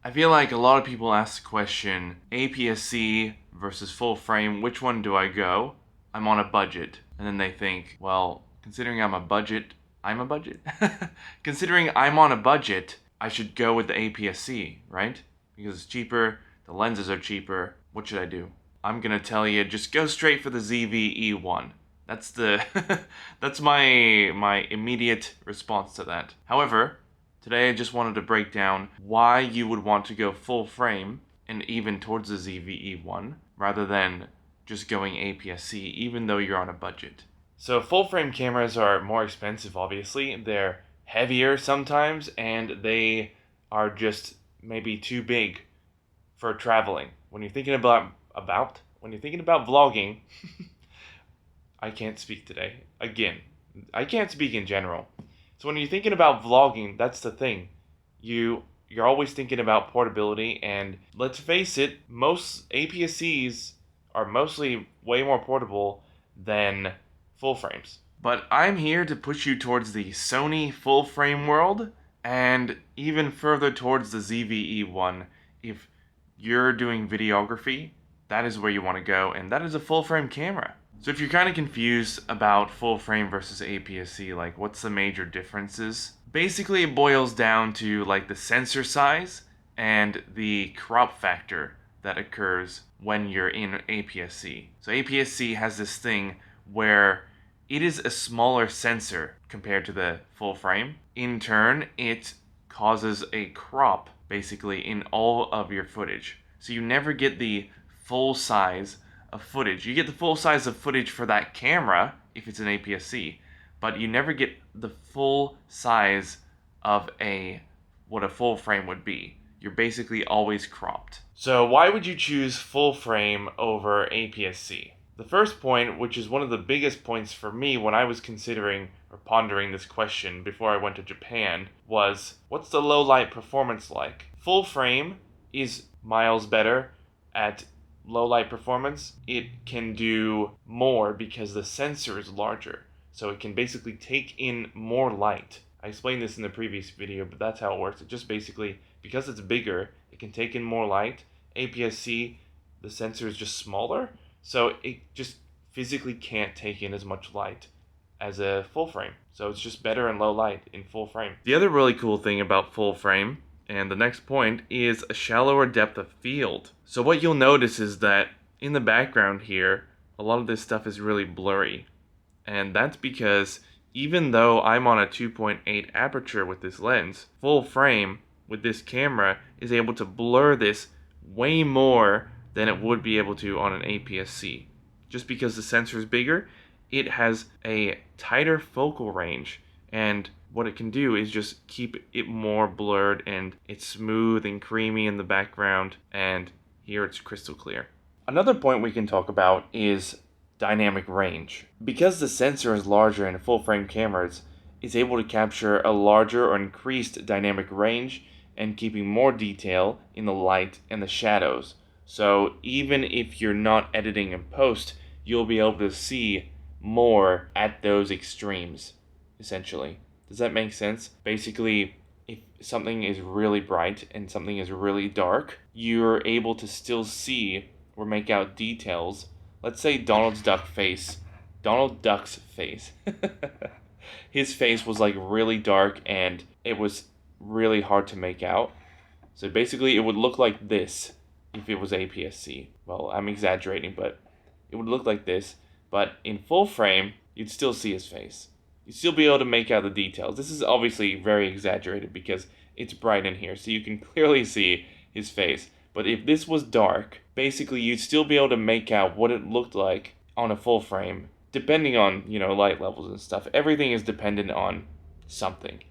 I feel like a lot of people ask the question, APS-C versus full frame, which one do I go? I'm on a budget. And then they think, well, considering I'm a budget, considering I'm on a budget, I should go with the APS-C, right? Because it's cheaper, the lenses are cheaper. What should I do? I'm gonna tell you, just go straight for the ZV-E1. That's the that's my immediate response to that. However, today I just wanted to break down why you would want to go full frame and even towards the ZV-E1 rather than just going APS-C even though you're on a budget. So full frame cameras are more expensive, obviously. They're heavier sometimes and they are just maybe too big for traveling. When you're thinking about vlogging, I can't speak today. Again, I can't speak in general. So when you're thinking about vlogging, that's the thing. You're always thinking about portability, and let's face it, most APS-Cs are mostly way more portable than full frames. But I'm here to push you towards the Sony full frame world and even further towards the ZV-E1. If you're doing videography, that is where you want to go, and that is a full frame camera. So if you're kind of confused about full frame versus APS-C, like what's the major differences? Basically it boils down to like the sensor size and the crop factor that occurs when you're in APS-C. So APS-C has this thing where it is a smaller sensor compared to the full frame. In turn, it causes a crop basically in all of your footage. So you never get the full size of footage. You get the full size of footage for that camera if it's an APS-C, but you never get the full size of what a full frame would be. You're basically always cropped. So why would you choose full frame over APS-C? The first point, which is one of the biggest points for me when I was considering or pondering this question before I went to Japan, was what's the low light performance like? Full frame is miles better at low light performance. It can do more because the sensor is larger, so it can basically take in more light. I explained this in the previous video, but that's how it works. It just basically, because it's bigger, it can take in more light. APS-C, the sensor is just smaller, so it just physically can't take in as much light as a full frame. So it's just better in low light in full frame. The other really cool thing about full frame, and the next point, is a shallower depth of field. So what you'll notice is that in the background here, a lot of this stuff is really blurry. And that's because even though I'm on a 2.8 aperture with this lens, full frame with this camera is able to blur this way more than it would be able to on an APS-C. Just because the sensor is bigger, it has a tighter focal range, and what it can do is just keep it more blurred, and it's smooth and creamy in the background, and here it's crystal clear. Another point we can talk about is dynamic range. Because the sensor is larger in full frame cameras, it's able to capture a larger or increased dynamic range and keeping more detail in the light and the shadows. So even if you're not editing in post, you'll be able to see more at those extremes, essentially. Does that make sense? Basically, if something is really bright and something is really dark, you're able to still see or make out details. Let's say Donald Duck's face. His face was like really dark and it was really hard to make out. So basically it would look like this if it was APS-C. Well, I'm exaggerating, but it would look like this. But in full frame, you'd still see his face. You'd still be able to make out the details. This is obviously very exaggerated because it's bright in here, so you can clearly see his face. But if this was dark, basically you'd still be able to make out what it looked like on a full frame, depending on, light levels and stuff. Everything is dependent on something.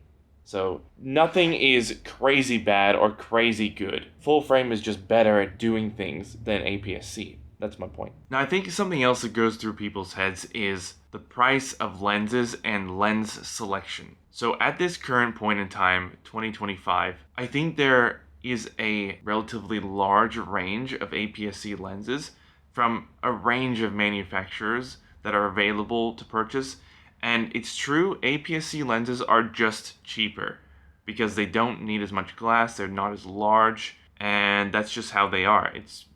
So nothing is crazy bad or crazy good. Full frame is just better at doing things than APS-C. That's my point. Now, I think something else that goes through people's heads is the price of lenses and lens selection. So at this current point in time, 2025, I think there is a relatively large range of APS-C lenses from a range of manufacturers that are available to purchase. And it's true, APS-C lenses are just cheaper because they don't need as much glass, they're not as large, and that's just how they are.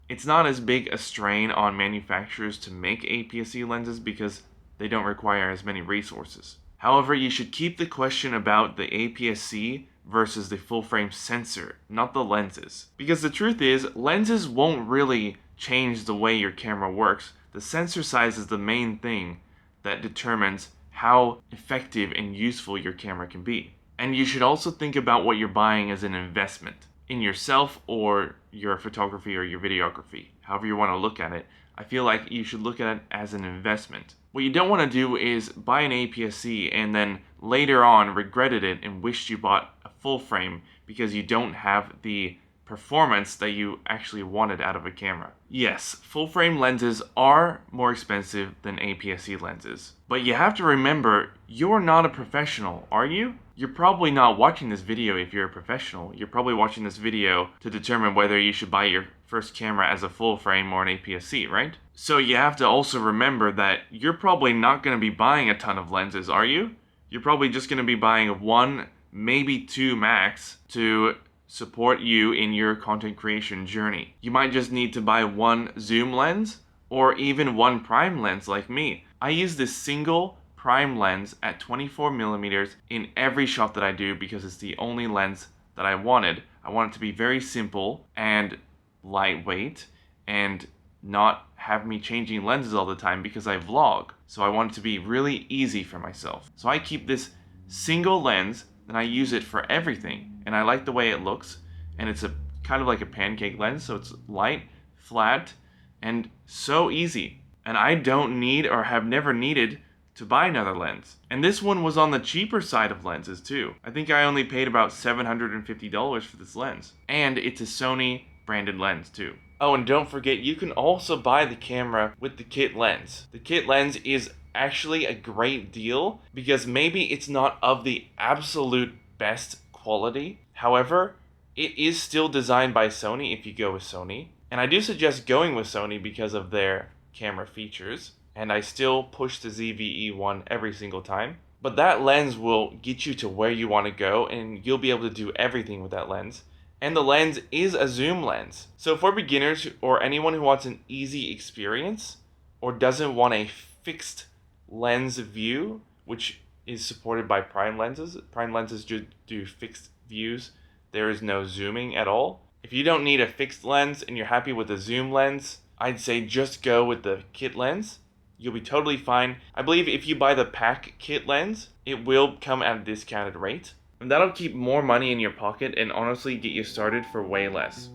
It's not as big a strain on manufacturers to make APS-C lenses because they don't require as many resources. However, you should keep the question about the APS-C versus the full-frame sensor, not the lenses. Because the truth is, lenses won't really change the way your camera works. The sensor size is the main thing that determines how effective and useful your camera can be. And you should also think about what you're buying as an investment in yourself or your photography or your videography, however you want to look at it. I feel like you should look at it as an investment. What you don't want to do is buy an APS-C and then later on regretted it and wished you bought a full frame because you don't have the performance that you actually wanted out of a camera. Yes, full frame lenses are more expensive than APS-C lenses, but you have to remember you're not a professional, are you? You're probably not watching this video if you're a professional. You're probably watching this video to determine whether you should buy your first camera as a full frame or an APS-C, right? So you have to also remember that you're probably not going to be buying a ton of lenses, are you? You're probably just going to be buying one, maybe two max to support you in your content creation journey. You might just need to buy one zoom lens or even one prime lens like me. I use this single prime lens at 24mm in every shot that I do because it's the only lens that I wanted. I want it to be very simple and lightweight and not have me changing lenses all the time because I vlog. So I want it to be really easy for myself. So I keep this single lens and I use it for everything. And I like the way it looks. And it's a kind of like a pancake lens, so it's light, flat, and so easy. And I don't need or have never needed to buy another lens. And this one was on the cheaper side of lenses too. I think I only paid about $750 for this lens. And it's a Sony branded lens too. Oh, and don't forget, you can also buy the camera with the kit lens. The kit lens is actually a great deal because maybe it's not of the absolute best quality. However, it is still designed by Sony if you go with Sony. And I do suggest going with Sony because of their camera features. And I still push the ZV-E1 every single time. But that lens will get you to where you want to go and you'll be able to do everything with that lens. And the lens is a zoom lens. So for beginners or anyone who wants an easy experience or doesn't want a fixed lens view, which is supported by prime lenses. Prime lenses do fixed views. There is no zooming at all. If you don't need a fixed lens and you're happy with a zoom lens, I'd say just go with the kit lens. You'll be totally fine. I believe if you buy the pack kit lens, it will come at a discounted rate. And that'll keep more money in your pocket and honestly get you started for way less.